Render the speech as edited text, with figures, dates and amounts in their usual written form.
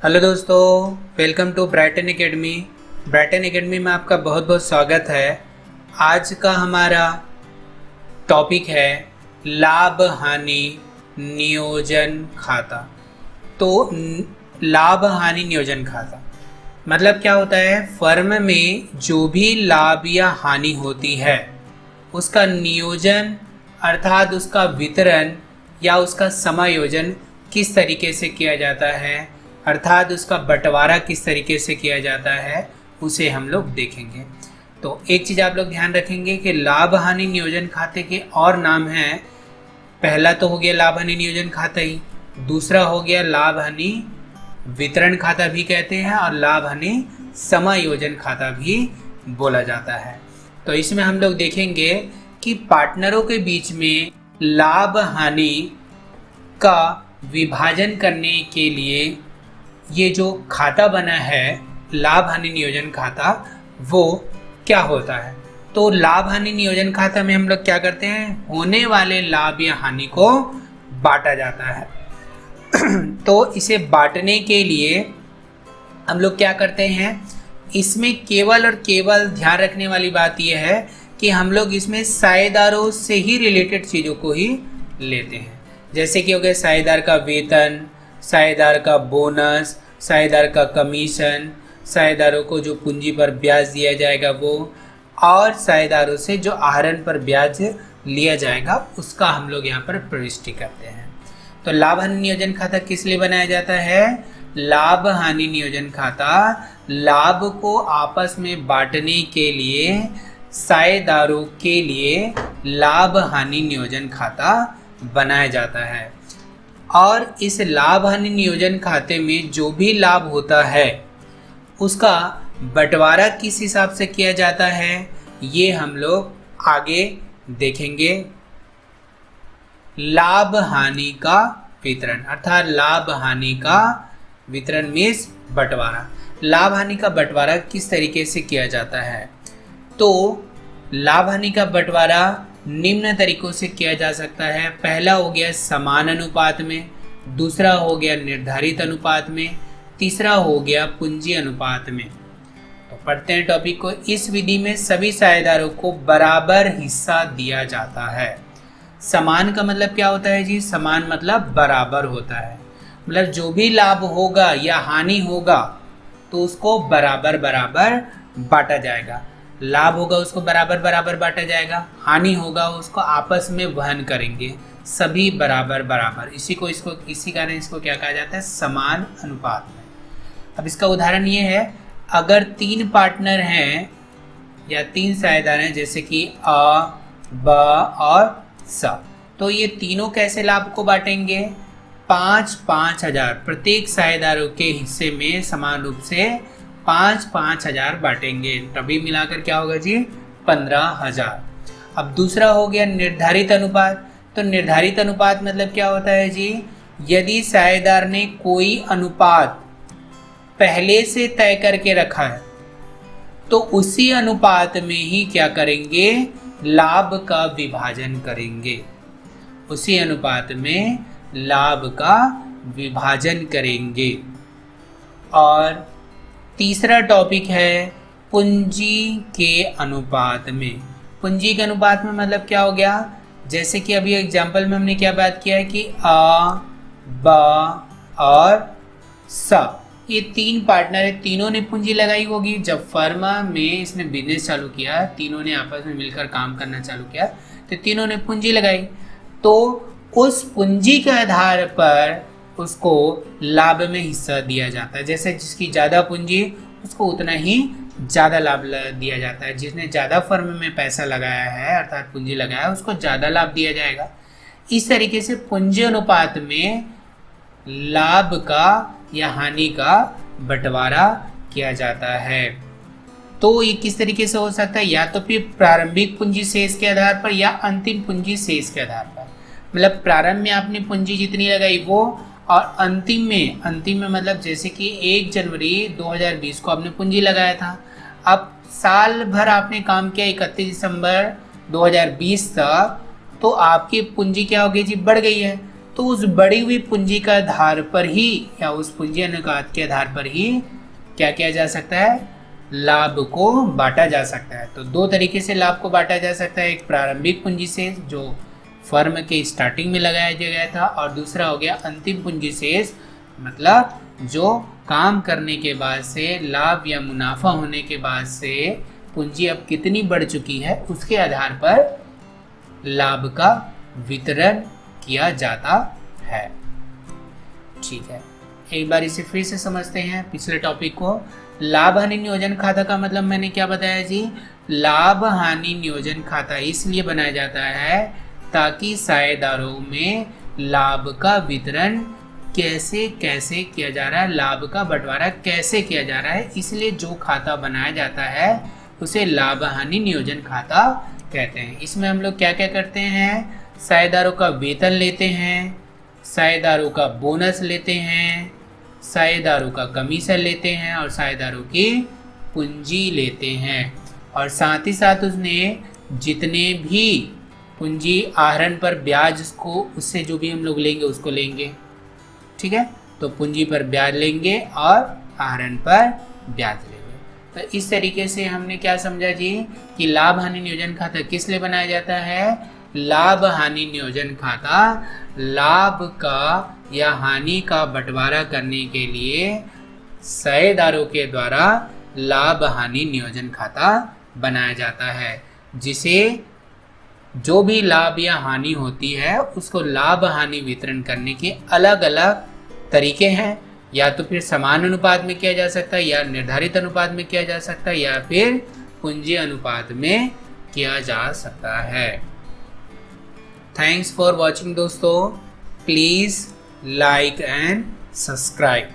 Hello दोस्तों, welcome to Brighton academy. Brighton academy में आपका बहुत बहुत स्वागत है। आज का हमारा टॉपिक है लाभ हानि नियोजन खाता। तो लाभ हानि नियोजन खाता मतलब क्या होता है? फर्म में जो भी लाभ या हानि होती है उसका नियोजन अर्थात उसका वितरण या उसका समायोजन किस तरीके से किया जाता है, अर्थात उसका बंटवारा किस तरीके से किया जाता है, उसे हम लोग देखेंगे। तो एक चीज़ आप लोग ध्यान रखेंगे कि लाभ हानि नियोजन खाते के और नाम हैं। पहला तो हो गया लाभ हानि नियोजन खाता ही, दूसरा हो गया लाभ हानि वितरण खाता भी कहते हैं, और लाभ हानि समायोजन खाता भी बोला जाता है। तो इसमें हम लोग देखेंगे कि पार्टनरों के बीच में लाभ हानि का विभाजन करने के लिए ये जो खाता बना है लाभ हानि नियोजन खाता, वो क्या होता है। तो लाभ हानि नियोजन खाता में हम लोग क्या करते हैं, होने वाले लाभ या हानि को बांटा जाता है। तो इसे बांटने के लिए हम लोग क्या करते हैं, इसमें केवल और केवल ध्यान रखने वाली बात यह है कि हम लोग इसमें साझेदारों से ही रिलेटेड चीज़ों को ही लेते हैं। जैसे कि हो गया साझेदार का वेतन, साझेदार का बोनस, साझेदार का कमीशन, साझेदारों को जो पूंजी पर ब्याज दिया जाएगा वो, और साझेदारों से जो आहरण पर ब्याज लिया जाएगा उसका हम लोग यहाँ पर प्रविष्टि करते हैं। तो लाभ हानि नियोजन खाता किस लिए बनाया जाता है? लाभ हानि नियोजन खाता लाभ को आपस में बांटने के लिए साझेदारों के लिए लाभ हानि नियोजन खाता बनाया जाता है। और इस लाभ हानि नियोजन खाते में जो भी लाभ होता है उसका बंटवारा किस हिसाब से किया जाता है, ये हम लोग आगे देखेंगे। लाभ हानि का वितरण अर्थात लाभ हानि का वितरण मीन्स बंटवारा। लाभ हानि का बंटवारा किस तरीके से किया जाता है? तो लाभ हानि का बंटवारा निम्न तरीकों से किया जा सकता है। पहला हो गया समान अनुपात में, दूसरा हो गया निर्धारित अनुपात में, तीसरा हो गया पूंजी अनुपात में। तो पढ़ते हैं टॉपिक को। इस विधि में सभी साझेदारों को बराबर हिस्सा दिया जाता है। समान का मतलब क्या होता है जी? समान मतलब बराबर होता है, मतलब जो भी लाभ होगा या हानि होगा तो उसको बराबर बराबर बांटा जाएगा। लाभ होगा उसको बराबर बराबर बांटा जाएगा, हानि होगा उसको आपस में वहन करेंगे सभी बराबर बराबर। इसी कारण इसको क्या कहा जाता है? समान अनुपात में। अब इसका उदाहरण ये है, अगर 3 पार्टनर हैं या 3 साझेदार हैं, जैसे कि अ, ब और स, तो ये तीनों कैसे लाभ को बांटेंगे? 5-5 हजार प्रत्येक साझेदारों के हिस्से में समान रूप से 5-5 हजार बांटेंगे, तभी मिलाकर क्या होगा जी? 15,000। अब दूसरा हो गया निर्धारित अनुपात। तो निर्धारित अनुपात मतलब क्या होता है जी? यदि साझेदार ने कोई अनुपात पहले से तय करके रखा है तो उसी अनुपात में ही क्या करेंगे? लाभ का विभाजन करेंगे। उसी अनुपात में लाभ का विभाजन करेंगे। और तीसरा टॉपिक है पूंजी के अनुपात में। पूंजी के अनुपात में मतलब क्या हो गया? जैसे कि अभी एग्जाम्पल में हमने क्या बात किया है कि अ, ब और स, ये 3 पार्टनर है, तीनों ने पूंजी लगाई होगी। जब फर्म में इसने बिजनेस चालू किया, तीनों ने आपस में मिलकर काम करना चालू किया, तो तीनों ने पूंजी लगाई। तो उस पूंजी के आधार पर उसको लाभ में हिस्सा दिया जाता है। जैसे जिसकी ज़्यादा पूंजी उसको उतना ही ज़्यादा लाभ दिया जाता है। जिसने ज़्यादा फर्म में पैसा लगाया है अर्थात पूंजी लगाया, उसको ज़्यादा लाभ दिया जाएगा। इस तरीके से पूंजी अनुपात में लाभ का या हानि का बंटवारा किया जाता है। तो ये किस तरीके से हो सकता है? या तो फिर प्रारंभिक पूंजी शेष के आधार पर या अंतिम पूंजी शेष के आधार पर। मतलब प्रारंभ में आपने पूंजी जितनी लगाई वो, और अंतिम में मतलब जैसे कि 1 जनवरी 2020 को आपने पूंजी लगाया था, अब साल भर आपने काम किया 31 दिसंबर 2020 तक, तो आपकी पूंजी क्या हो गई जी? बढ़ गई है। तो उस बढ़ी हुई पूंजी के आधार पर ही या उस पूंजी अनुपात के आधार पर ही क्या किया जा सकता है, लाभ को बांटा जा सकता है। तो दो तरीके से लाभ को बांटा जा सकता है, एक प्रारंभिक पूंजी से जो फर्म के स्टार्टिंग में लगाया गया था, और दूसरा हो गया अंतिम पूंजी शेष, मतलब जो काम करने के बाद से लाभ या मुनाफा होने के बाद से पूंजी अब कितनी बढ़ चुकी है उसके आधार पर लाभ का वितरण किया जाता है। ठीक है, एक बार इसे फिर से समझते हैं पिछले टॉपिक को। लाभ हानि नियोजन खाता का मतलब मैंने क्या बताया जी, लाभ हानि नियोजन खाता इसलिए बनाया जाता है ताकि साझेदारों में लाभ का वितरण कैसे कैसे किया जा रहा है, लाभ का बंटवारा कैसे किया जा रहा है, इसलिए जो खाता बनाया जाता है उसे लाभ हानि नियोजन खाता कहते हैं। इसमें हम लोग क्या क्या करते हैं, साझेदारों का वेतन लेते हैं, साझेदारों का बोनस लेते हैं, साझेदारों का कमीशन लेते हैं और साझेदारों की पूंजी लेते हैं, और साथ ही साथ उसने जितने भी पूंजी आहरण पर ब्याज को उससे जो भी हम लोग लेंगे उसको लेंगे। ठीक है, तो पूंजी पर ब्याज लेंगे और आहरण पर ब्याज लेंगे। तो इस तरीके से हमने क्या समझा जी कि लाभ हानि नियोजन खाता किस लिए बनाया जाता है, लाभ हानि नियोजन खाता लाभ का या हानि का बंटवारा करने के लिए साझेदारों के द्वारा लाभ हानि नियोजन खाता बनाया जाता है, जिसे जो भी लाभ या हानि होती है उसको लाभ हानि वितरण करने के अलग अलग तरीके हैं। या तो फिर समान अनुपात में किया जा सकता है, या निर्धारित अनुपात में किया जा सकता है, या फिर पूंजी अनुपात में किया जा सकता है। थैंक्स फॉर वॉचिंग दोस्तों, प्लीज़ लाइक एंड सब्सक्राइब।